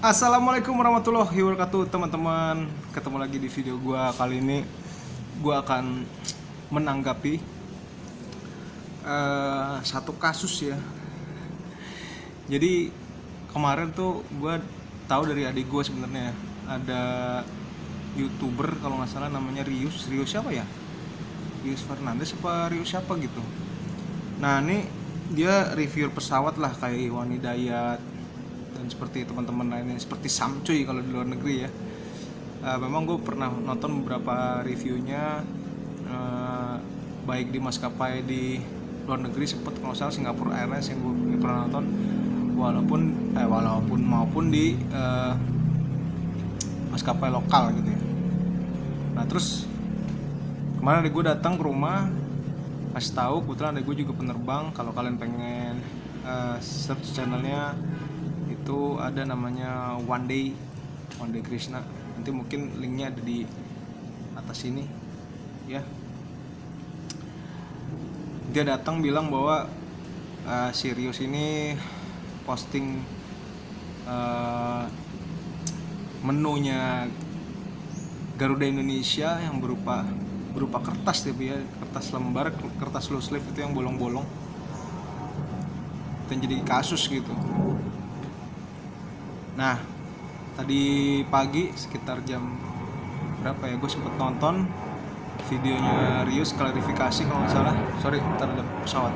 Assalamualaikum warahmatullahi wabarakatuh, teman-teman. Ketemu lagi di video gua. Kali ini gua akan menanggapi satu kasus ya. Jadi kemarin tuh gua tahu dari adik gua sebenarnya ada YouTuber kalau nggak salah namanya Rius siapa ya? Rius Fernandes apa Rius siapa gitu. Nah, ini dia review pesawat lah kayak Iwan Hidayat dan seperti teman-teman lainnya, seperti Samcuy kalau di luar negeri ya. Memang gue pernah nonton beberapa reviewnya, baik di maskapai di luar negeri seperti kalau salah Singapore Airlines yang gue pernah nonton, walaupun maupun di maskapai lokal gitu ya. Nah terus kemarin adik gue datang ke rumah, kasih tahu kebetulan adik gue juga penerbang. Kalau kalian pengen search channelnya itu ada namanya One Day Krishna, nanti mungkin linknya ada di atas sini ya. Dia datang bilang bahwa Sirius ini posting menunya Garuda Indonesia yang berupa kertas ya, kertas lembar, kertas loose leaf itu yang bolong-bolong, dan jadi kasus gitu. Nah, tadi pagi sekitar jam berapa ya, gue sempet nonton videonya Rius klarifikasi kalau nggak salah. Sorry, ntar ada pesawat.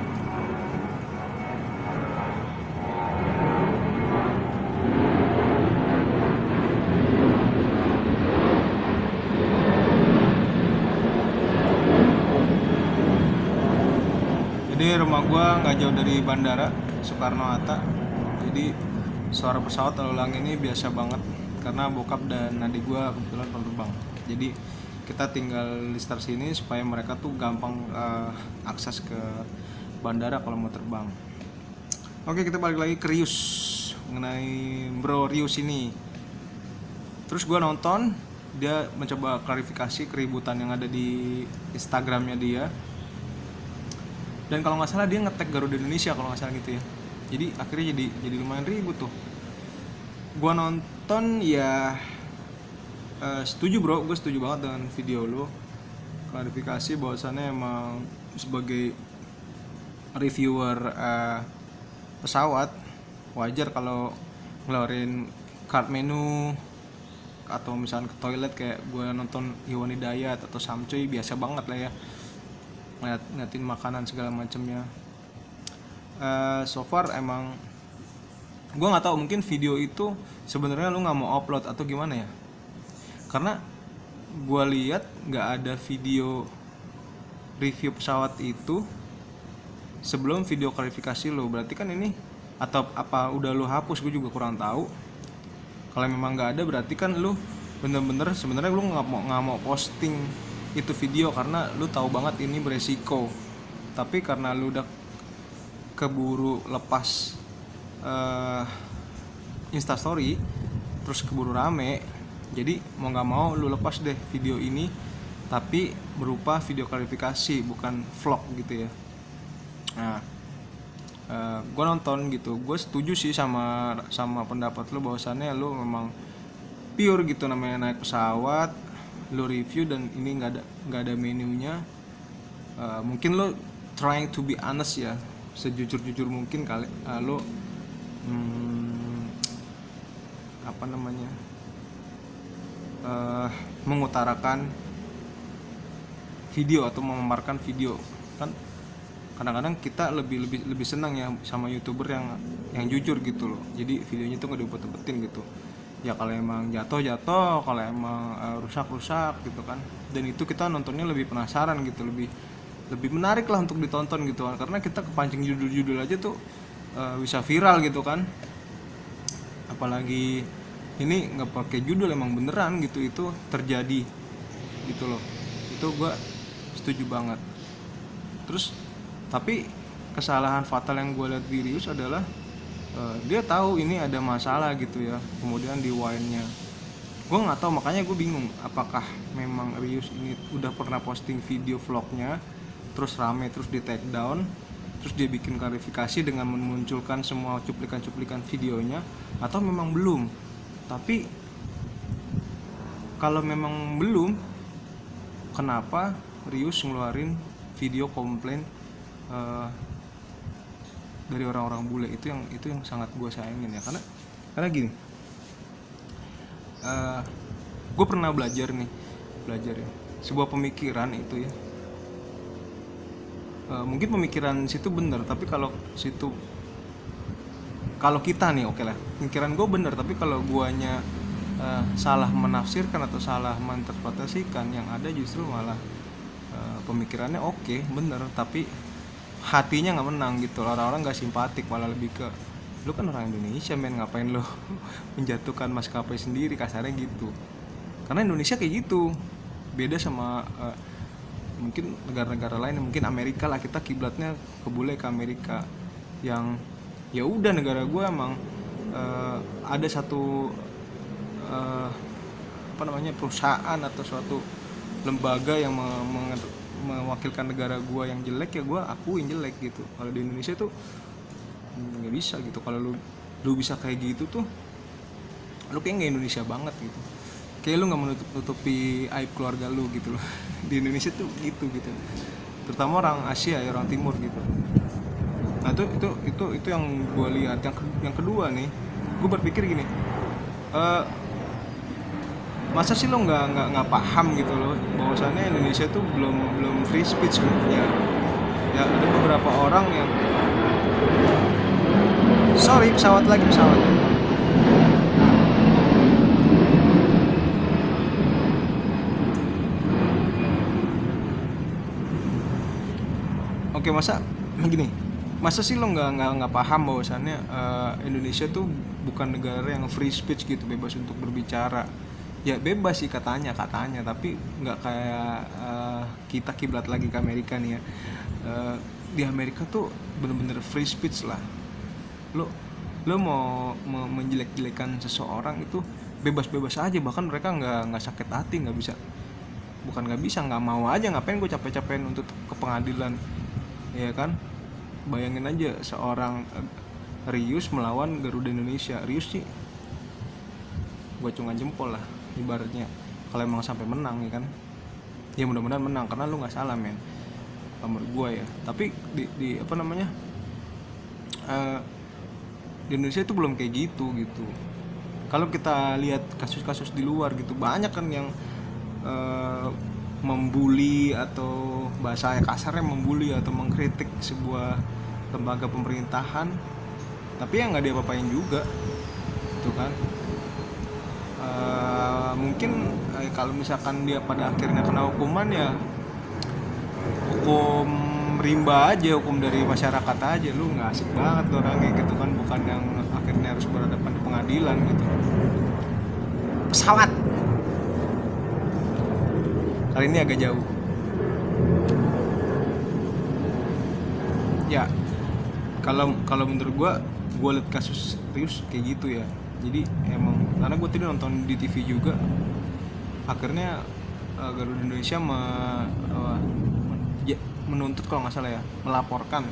Jadi rumah gue nggak jauh dari bandara Soekarno-Hatta. Jadi suara pesawat lalu lalang ini biasa banget karena bokap dan adik gue kebetulan penerbang. Jadi kita tinggal di sekitar sini supaya mereka tuh gampang akses ke bandara kalau mau terbang. Oke, kita balik lagi ke Rius, mengenai Bro Rius ini. Terus gue nonton, dia mencoba klarifikasi keributan yang ada di Instagramnya dia. Dan kalau nggak salah dia nge-tag Garuda Indonesia kalau nggak salah gitu ya. Jadi akhirnya jadi lumayan ribut tuh. Gua nonton ya, setuju bro, gue setuju banget dengan video lo. Klarifikasi bahwasannya emang sebagai reviewer pesawat, wajar kalau ngeluarin card menu atau misalnya ke toilet kayak gue nonton Iwan Hidayat atau Samcuy, biasa banget lah ya, ngeliatin makanan segala macamnya. So far emang gue nggak tahu, mungkin video itu sebenarnya lu nggak mau upload atau gimana ya, karena gue lihat nggak ada video review pesawat itu sebelum video klarifikasi lo. Berarti kan ini, atau apa udah lu hapus, gue juga kurang tahu. Kalau memang nggak ada berarti kan lu bener-bener sebenarnya lu nggak mau posting itu video karena lu tahu banget ini beresiko. Tapi karena lu udah keburu lepas Instastory, terus keburu rame, jadi mau nggak mau lu lepas deh video ini, tapi berupa video klarifikasi, bukan vlog gitu ya. Nah, gue nonton gitu, gue setuju sih sama pendapat lu bahwasannya lu memang pure gitu, namanya naik pesawat lu review dan ini nggak ada menunya. Mungkin lu trying to be honest ya, sejujur mungkin kali. Lu mengutarakan video atau memamerkan video. Kan kadang-kadang kita lebih senang ya sama YouTuber yang jujur gitu loh. Jadi videonya tuh nggak diubet-ubetin gitu ya. Kalau emang jatuh, kalau emang rusak gitu kan. Dan itu kita nontonnya lebih penasaran gitu, lebih menarik lah untuk ditonton gitu kan, karena kita kepancing judul-judul aja tuh bisa viral gitu kan. Apalagi ini nggak pakai judul, emang beneran gitu itu terjadi gitu loh. Itu gue setuju banget. Terus tapi kesalahan fatal yang gue lihat di Rius adalah dia tahu ini ada masalah gitu ya, kemudian di wine-nya gue nggak tahu, makanya gue bingung apakah memang Rius ini udah pernah posting video vlognya terus rame, terus di take down, terus dia bikin klarifikasi dengan memunculkan semua cuplikan-cuplikan videonya, atau memang belum. Tapi kalau memang belum, kenapa Rius ngeluarin video komplain dari orang-orang bule? Itu yang sangat gue sayangin ya, karena gini, gue pernah belajar ya sebuah pemikiran itu ya, mungkin pemikiran situ benar, tapi kalau kita nih oke lah, pemikiran gue benar, tapi kalau guanya salah menafsirkan atau salah menginterpretasikan, yang ada justru malah pemikirannya oke, bener, tapi hatinya nggak menang gitu. Orang-orang nggak simpatik, malah lebih ke lu kan orang Indonesia men, ngapain lu menjatuhkan maskapai sendiri, kasarnya gitu. Karena Indonesia kayak gitu, beda sama mungkin negara-negara lain, mungkin Amerika lah, kita kiblatnya ke Amerika, yang ya udah, negara gue emang ada satu perusahaan atau suatu lembaga yang mewakilkan negara gue yang jelek, ya gue akuin jelek gitu. Kalau di Indonesia tuh nggak bisa gitu. Kalau lu bisa kayak gitu tuh, lu kayak nggak Indonesia banget gitu, kayak lu nggak menutupi aib keluarga lu gitu loh. Di Indonesia tuh gitu, terutama orang Asia ya, orang Timur gitu. Nah itu yang gue lihat. Yang kedua nih, gue berpikir gini, masa sih lo nggak paham gitu loh, bahwasannya Indonesia tuh belum free speech sebenarnya. Ya ada beberapa orang yang pesawat. Oke, masa sih lo nggak paham bahwasannya Indonesia tuh bukan negara yang free speech gitu, bebas untuk berbicara. Ya bebas sih katanya, tapi nggak kayak kita kiblat lagi ke Amerika nih ya. Di Amerika tuh bener-bener free speech lah. Lo mau menjelek-jelekan seseorang itu bebas aja, bahkan mereka nggak sakit hati, nggak mau aja. Ngapain gue capek-capekin untuk ke pengadilan, ya kan? Bayangin aja seorang Rius melawan Garuda Indonesia. Rius sih gue cungan jempol lah ibaratnya, kalau emang sampai menang ya kan. Ya mudah-mudahan menang, karena lu nggak salah men, menurut gue ya. Tapi di di Indonesia itu belum kayak gitu. Kalau kita lihat kasus-kasus di luar gitu, banyak kan yang membuli, atau bahasanya kasarnya membuli atau mengkritik sebuah lembaga pemerintahan, tapi yang nggak diapa-apain juga gitu kan. Mungkin kalau misalkan dia pada akhirnya kena hukuman, ya hukum rimba aja, hukum dari masyarakat aja. Lu nggak asik banget orangnya gitu kan, bukan yang akhirnya harus berhadapan di pengadilan gitu. Pesawat kali ini agak jauh ya. Kalau menurut gue liat kasus Rius kayak gitu ya. Jadi emang karena gue tadi nonton di TV juga, akhirnya Garuda Indonesia menuntut, kalau nggak salah ya, melaporkan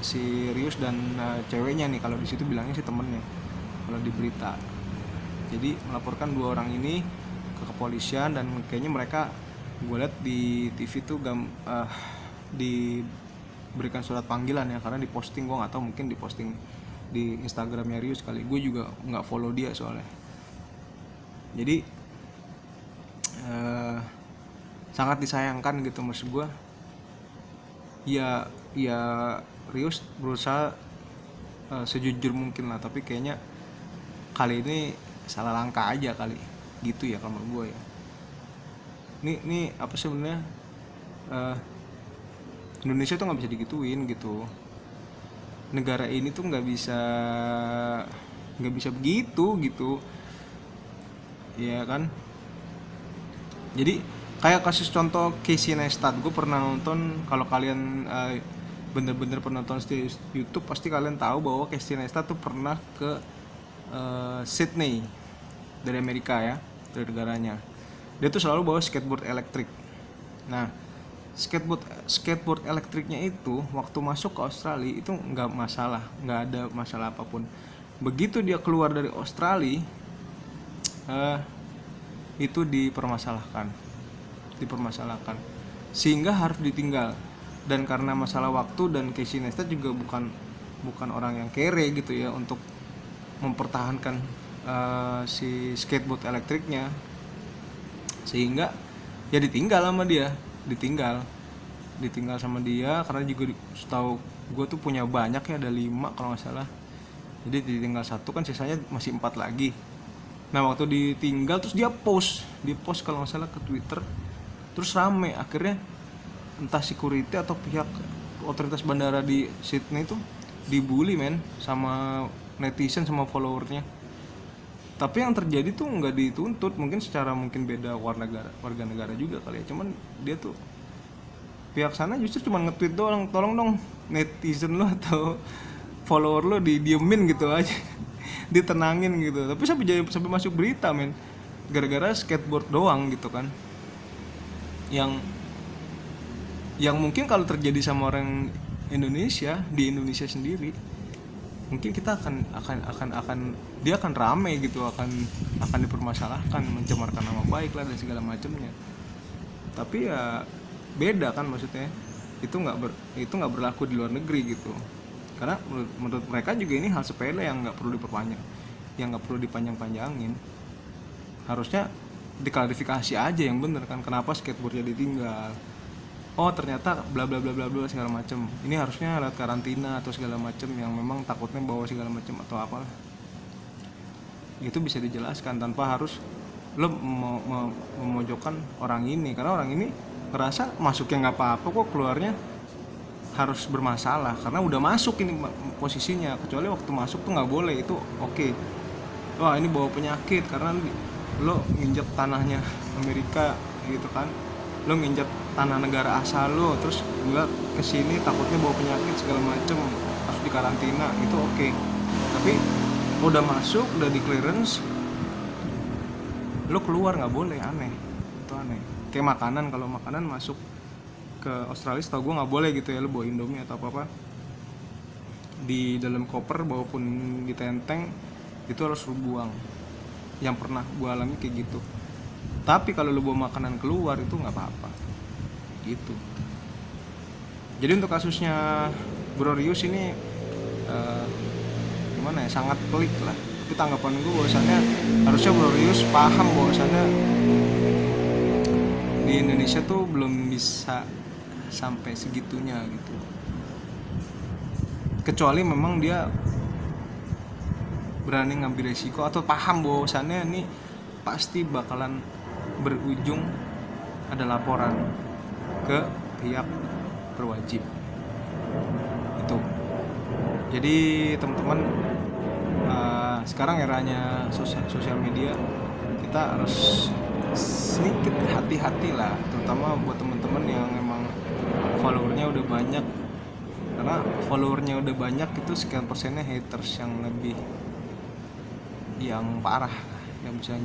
si Rius dan ceweknya nih, kalau di situ bilangnya si temennya, kalau di berita. Jadi melaporkan dua orang ini ke kepolisian, dan kayaknya mereka, gue liat di TV tuh diberikan surat panggilan ya, karena diposting, gue nggak tahu, mungkin diposting di Instagramnya Rius kali. Gue juga nggak follow dia soalnya. Jadi sangat disayangkan gitu, maksud gue. Ya Rius berusaha sejujur mungkin lah, tapi kayaknya kali ini salah langkah aja kali gitu ya, kalau menurut gue ya. Ini apa sebenarnya, Indonesia tuh nggak bisa digituin gitu. Negara ini tuh nggak bisa begitu gitu, ya kan. Jadi kayak kasus contoh Casey Neistat, gue pernah nonton. Kalau kalian bener-bener penonton di YouTube, pasti kalian tahu bahwa Casey Neistat tuh pernah ke Sydney dari Amerika ya, dari negaranya. Dia tuh selalu bawa skateboard elektrik. Nah, skateboard elektriknya itu waktu masuk ke Australia itu nggak ada masalah apapun. Begitu dia keluar dari Australia, itu dipermasalahkan, sehingga harus ditinggal. Dan karena masalah waktu, dan Casey Neistat juga bukan orang yang kere gitu ya untuk mempertahankan si skateboard elektriknya, sehingga ya ditinggal sama dia karena juga setahu gue tuh punya banyak ya, ada 5 kalau nggak salah. Jadi ditinggal 1 kan, sisanya masih 4 lagi. Nah waktu ditinggal terus dia post kalau nggak salah ke Twitter, terus rame akhirnya, entah security atau pihak otoritas bandara di Sydney tuh dibully men sama netizen sama followernya. Tapi yang terjadi tuh nggak dituntut, mungkin secara beda warga negara juga kali ya, cuman dia tuh pihak sana justru cuma nge-tweet doang, tolong dong netizen lo atau follower lo didiemin gitu aja, ditenangin gitu. Tapi sampai masuk berita men, gara-gara skateboard doang gitu kan, yang mungkin kalau terjadi sama orang Indonesia di Indonesia sendiri, mungkin kita akan dia akan rame gitu, akan dipermasalahkan, mencemarkan nama baik lah dan segala macamnya. Tapi ya beda kan, maksudnya itu nggak berlaku di luar negeri gitu, karena menurut mereka juga ini hal sepele yang nggak perlu dipanjang-panjangin. Harusnya diklarifikasi aja yang bener kan, kenapa skateboardnya ditinggal. Oh ternyata bla bla bla bla bla segala macem, ini harusnya lewat karantina atau segala macem, yang memang takutnya bawa segala macem atau apalah, itu bisa dijelaskan tanpa harus lo memojokkan orang ini, karena orang ini ngerasa masuknya nggak apa-apa kok, keluarnya harus bermasalah karena udah masuk ini posisinya. Kecuali waktu masuk tuh nggak boleh, itu oke. Wah ini bawa penyakit karena lo nginjek tanahnya Amerika gitu kan, lo nginjek tanah negara asal lo, terus juga kesini takutnya bawa penyakit segala macem, harus dikarantina, itu oke. Tapi udah masuk, udah di clearance, lo keluar nggak boleh, aneh. Itu aneh. Kayak makanan, kalau makanan masuk ke Australia setahu gue nggak boleh gitu ya, lo bawa Indomie atau apa di dalam koper maupun di tenteng, itu harus lo buang. Yang pernah gue alami kayak gitu. Tapi kalau lo bawa makanan keluar itu nggak apa-apa gitu. Jadi untuk kasusnya Bro Rius ini gimana ya, sangat pelik lah. Tapi tanggapan gue bahwasannya harusnya Bro Rius paham bahwasannya di Indonesia tuh belum bisa sampai segitunya gitu, kecuali memang dia berani ngambil resiko atau paham bahwasannya ini pasti bakalan berujung ada laporan ke pihak berwajib itu. Jadi teman-teman, sekarang eranya sosial media, kita harus sedikit hati-hati lah, terutama buat teman-teman yang emang followernya udah banyak. Karena followernya udah banyak itu sekian persennya haters yang parah, yang bisa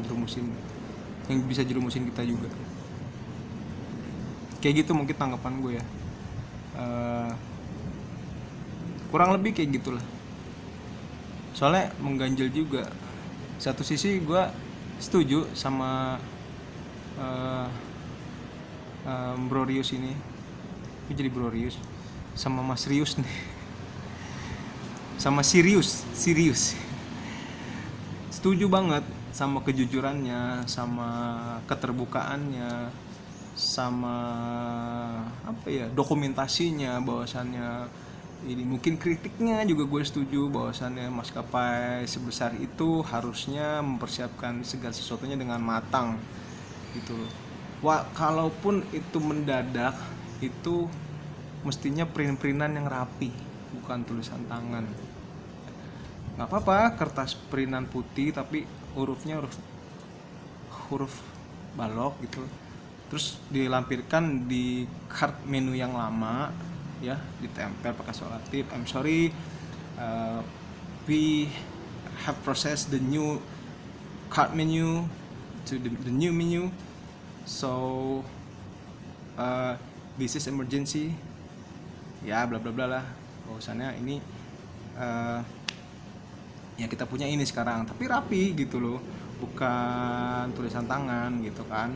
jerumusin kita juga. Kayak gitu mungkin tanggapan gue ya. Kurang lebih kayak gitulah. Soalnya mengganjal juga. Satu sisi gue setuju sama Bro Rius ini. Gue jadi Bro Rius sama Mas Rius nih. Sama Sirius. Setuju banget sama kejujurannya, sama keterbukaannya, sama dokumentasinya, bahwasannya ini mungkin kritiknya juga gue setuju, bahwasannya maskapai sebesar itu harusnya mempersiapkan segala sesuatunya dengan matang gitu loh. Kalaupun itu mendadak, itu mestinya print-printan yang rapi, bukan tulisan tangan. Nggak apa-apa kertas printan putih tapi hurufnya huruf balok gitu, terus dilampirkan di card menu yang lama ya, ditempel pakai selotip. I'm sorry, we have processed the new card menu to the new menu, so this is emergency ya, bla bla bla lah. Bahwasannya ini ya kita punya ini sekarang, tapi rapi gitu loh, bukan tulisan tangan gitu kan,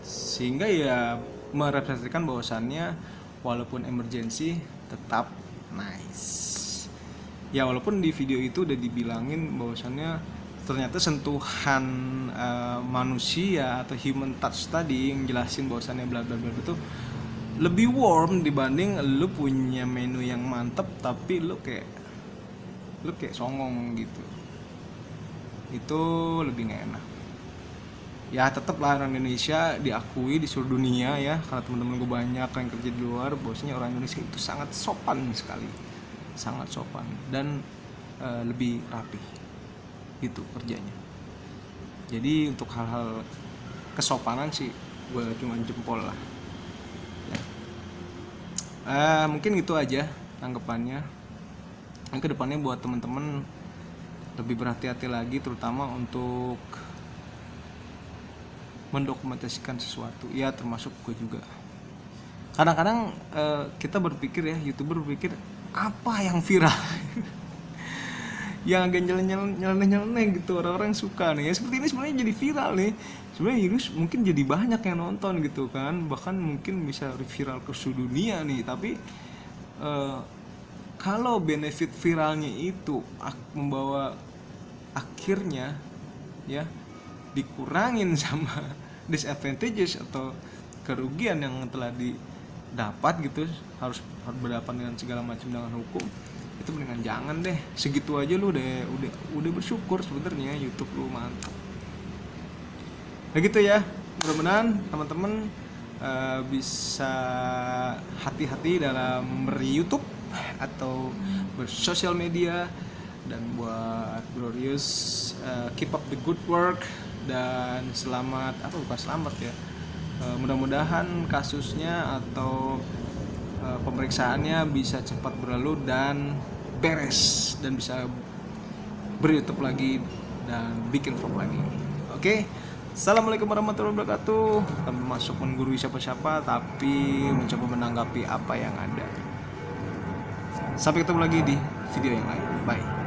sehingga ya merepresentasikan bahwasannya walaupun emergency tetap nice. Ya walaupun di video itu udah dibilangin bahwasannya ternyata sentuhan manusia atau human touch tadi yang jelasin bahwasannya bla bla bla itu lebih warm dibanding lu punya menu yang mantep tapi lu kayak songong gitu. Itu lebih gak enak. Ya tetap lah orang Indonesia diakui di seluruh dunia ya, karena teman-teman gue banyak yang kerja di luar, bahwasanya orang Indonesia itu sangat sopan sekali, sangat sopan dan lebih rapi gitu kerjanya. Jadi untuk hal-hal kesopanan sih gue cuma jempol lah ya. Mungkin gitu aja tanggapannya. Yang kedepannya buat teman-teman lebih berhati-hati lagi, terutama untuk mendokumentasikan sesuatu ya, termasuk gue juga. Kadang-kadang kita berpikir ya, YouTuber berpikir apa yang viral yang agak nyeleneh gitu, orang-orang suka nih ya, seperti ini sebenarnya jadi viral nih, sebenarnya Yunus mungkin jadi banyak yang nonton gitu kan, bahkan mungkin bisa viral ke seluruh dunia nih. Tapi kalau benefit viralnya itu membawa akhirnya ya dikurangin sama disadvantages atau kerugian yang telah didapat gitu, harus berhadapan dengan segala macam dengan hukum, itu mendingan jangan deh. Segitu aja lu udah bersyukur sebenarnya YouTube lu mantap. Nah gitu ya, mudah-mudahan teman-teman bisa hati-hati dalam ber-YouTube atau bersosial media. Dan buat Glorious, keep up the good work dan selamat, bukan selamat ya, mudah-mudahan kasusnya atau pemeriksaannya bisa cepat berlalu dan beres, dan bisa ber-YouTube lagi dan bikin vlog lagi. Oke, Assalamualaikum warahmatullahi wabarakatuh. Kami masuk menggurui siapa-siapa, tapi mencoba menanggapi apa yang ada. Sampai ketemu lagi di video yang lain. Bye.